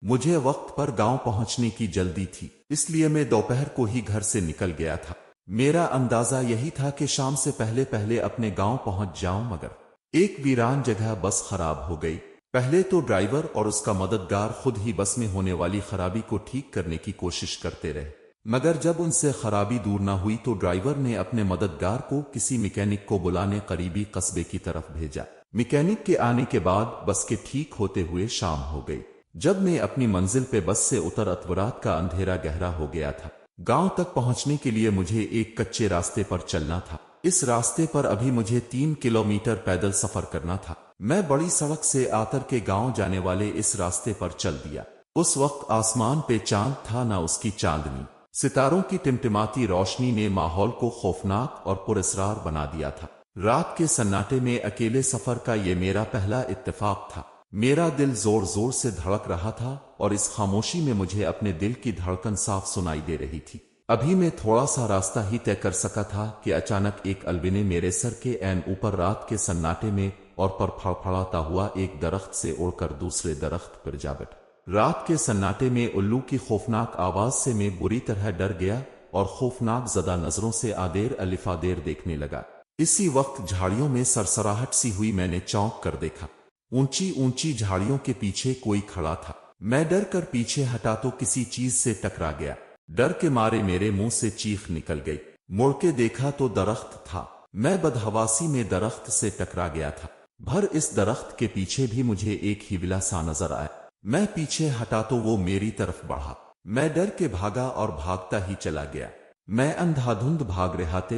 مجھے وقت پر گاؤں پہنچنے کی جلدی تھی، اس لیے میں دوپہر کو ہی گھر سے نکل گیا تھا۔ میرا اندازہ یہی تھا کہ شام سے پہلے پہلے اپنے گاؤں پہنچ جاؤں، مگر ایک ویران جگہ بس خراب ہو گئی۔ پہلے تو ڈرائیور اور اس کا مددگار خود ہی بس میں ہونے والی خرابی کو ٹھیک کرنے کی کوشش کرتے رہے، مگر جب ان سے خرابی دور نہ ہوئی تو ڈرائیور نے اپنے مددگار کو کسی میکینک کو بلانے قریبی قصبے کی طرف بھیجا۔ میکینک کے آنے کے بعد بس کے ٹھیک ہوتے ہوئے شام ہو گئی۔ جب میں اپنی منزل پہ بس سے اتر اتورات کا اندھیرا گہرا ہو گیا تھا۔ گاؤں تک پہنچنے کے لیے مجھے ایک کچے راستے پر چلنا تھا۔ اس راستے پر ابھی مجھے 3 کلومیٹر پیدل سفر کرنا تھا۔ میں بڑی سڑک سے آتر کے گاؤں جانے والے اس راستے پر چل دیا۔ اس وقت آسمان پہ چاند تھا نہ اس کی چاندنی۔ ستاروں کی ٹمٹماتی روشنی نے ماحول کو خوفناک اور پراسرار بنا دیا تھا۔ رات کے سناٹے میں اکیلے سفر کا یہ میرا پہلا اتفاق تھا۔ میرا دل زور زور سے دھڑک رہا تھا اور اس خاموشی میں مجھے اپنے دل کی دھڑکن صاف سنائی دے رہی تھی۔ ابھی میں تھوڑا سا راستہ ہی طے کر سکا تھا کہ اچانک ایک الونے میرے سر کے عین اوپر رات کے سناٹے میں اور پر پھڑپھڑاتا ہوا ایک درخت سے اڑ کر دوسرے درخت پر جا بیٹھا۔ رات کے سناٹے میں الو کی خوفناک آواز سے میں بری طرح ڈر گیا اور خوفناک زدہ نظروں سے آدیر الفادیر دیکھنے لگا۔ اسی وقت جھاڑیوں میں سرسراہٹ سی ہوئی، میں نے چونک کر دیکھا۔ اونچی اونچی جھاڑیوں کے پیچھے کوئی کھڑا تھا۔ میں ڈر کر پیچھے ہٹا تو کسی چیز سے ٹکرا گیا۔ ڈر کے مارے میرے منہ سے چیخ نکل گئی۔ مڑ کے دیکھا تو درخت تھا۔ میں بدحواسی میں درخت سے ٹکرا گیا تھا۔ بھر اس درخت کے پیچھے بھی مجھے ایک ہیولا سا نظر آیا۔ میں پیچھے ہٹا تو وہ میری طرف بڑھا۔ میں ڈر کے بھاگا اور بھاگتا ہی چلا گیا۔ میں اندھا دھند بھاگ رہا تھا،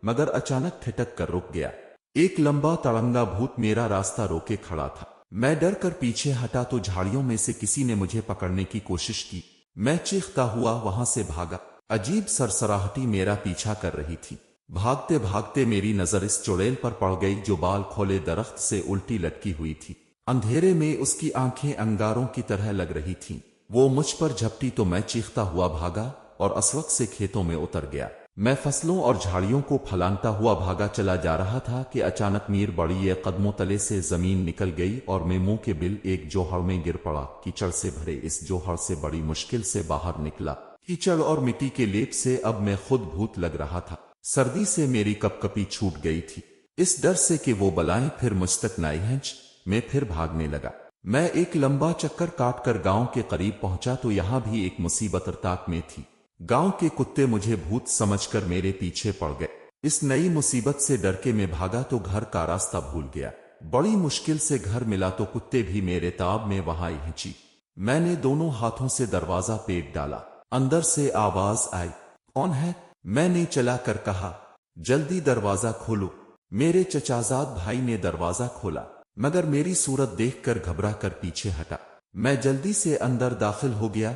مگر اچانک ٹھٹک کر رک گیا۔ ایک لمبا تڑنگا بھوت میرا راستہ روکے کھڑا تھا۔ میں ڈر کر پیچھے ہٹا تو جھاڑیوں میں سے کسی نے مجھے پکڑنے کی کوشش کی۔ میں چیختا ہوا وہاں سے بھاگا۔ عجیب سرسراہٹی میرا پیچھا کر رہی تھی۔ بھاگتے بھاگتے میری نظر اس چڑیل پر پڑ گئی جو بال کھولے درخت سے الٹی لٹکی ہوئی تھی۔ اندھیرے میں اس کی آنکھیں انگاروں کی طرح لگ رہی تھیں۔ وہ مجھ پر جھپٹی تو میں چیختا ہوا بھاگا اور اسوق سے کھیتوں میں اتر گیا۔ میں فصلوں اور جھاڑیوں کو پھلانتا ہوا بھاگا چلا جا رہا تھا کہ اچانک میر بڑی قدموں تلے سے زمین نکل گئی اور میں منہ کے بل ایک جوہر میں گر پڑا۔ کیچڑ سے بھرے اس جوہر سے بڑی مشکل سے باہر نکلا۔ کیچڑ اور مٹی کے لیپ سے اب میں خود بھوت لگ رہا تھا۔ سردی سے میری کپ کپی چھوٹ گئی تھی۔ اس ڈر سے کہ وہ بلائیں پھر مجھ تک نہ پہنچ، میں پھر بھاگنے لگا۔ میں ایک لمبا چکر کاٹ کر گاؤں کے قریب پہنچا تو یہاں بھی ایک مصیبت ارتاق میں تھی۔ گاؤں کے کتے مجھے بھوت سمجھ کر میرے پیچھے پڑ گئے۔ اس نئی مصیبت سے ڈر کے میں بھاگا تو گھر کا راستہ بھول گیا۔ بڑی مشکل سے گھر ملا تو کتے بھی میرے تاب میں وہاں پہنچی۔ میں نے دونوں ہاتھوں سے دروازہ پیٹ ڈالا۔ اندر سے آواز آئی، کون ہے؟ میں نے چلا کر کہا، جلدی دروازہ کھولو۔ میرے چچازاد بھائی نے دروازہ کھولا، مگر میری صورت دیکھ کر گھبرا کر پیچھے ہٹا۔ میں جلدی سے اندر داخل ہو گیا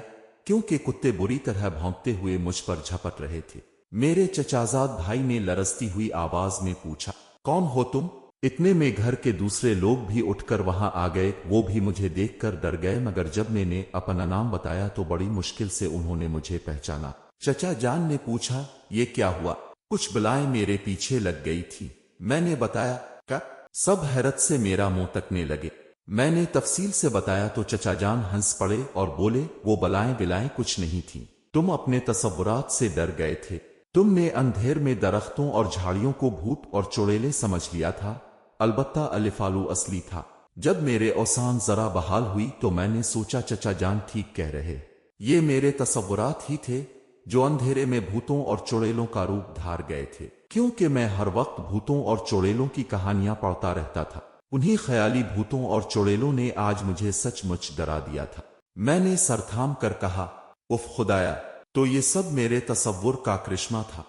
کیونکہ کتے بری طرح بھونکتے ہوئے مجھ پر جھپٹ رہے تھے۔ میرے چچازاد بھائی نے لرزتی ہوئی آواز میں پوچھا، کون ہو تم؟ اتنے میں گھر کے دوسرے لوگ بھی اٹھ کر وہاں آ گئے۔ وہ بھی مجھے دیکھ کر ڈر گئے، مگر جب میں نے اپنا نام بتایا تو بڑی مشکل سے انہوں نے مجھے پہچانا۔ چچا جان نے پوچھا، یہ کیا ہوا؟ کچھ بلائیں میرے پیچھے لگ گئی تھی۔ میں نے بتایا۔ کیا؟ سب حیرت سے میرا منہ تکنے لگے۔ میں نے تفصیل سے بتایا تو چچا جان ہنس پڑے اور بولے، وہ بلائیں بلائیں کچھ نہیں تھیں، تم اپنے تصورات سے ڈر گئے تھے۔ تم نے اندھیر میں درختوں اور جھاڑیوں کو بھوت اور چڑیلے سمجھ لیا تھا، البتہ الفالو اصلی تھا۔ جب میرے اوسان ذرا بحال ہوئی تو میں نے سوچا چچا جان ٹھیک کہہ رہے، یہ میرے تصورات ہی تھے جو اندھیرے میں بھوتوں اور چڑیلوں کا روپ دھار گئے تھے، کیونکہ میں ہر وقت بھوتوں اور چڑیلوں کی کہانیاں پڑھتا رہتا تھا۔ انہی خیالی بھوتوں اور چڑیلوں نے آج مجھے سچ مچ ڈرا دیا تھا۔ میں نے سر تھام کر کہا، اف خدایا، تو یہ سب میرے تصور کا کرشمہ تھا۔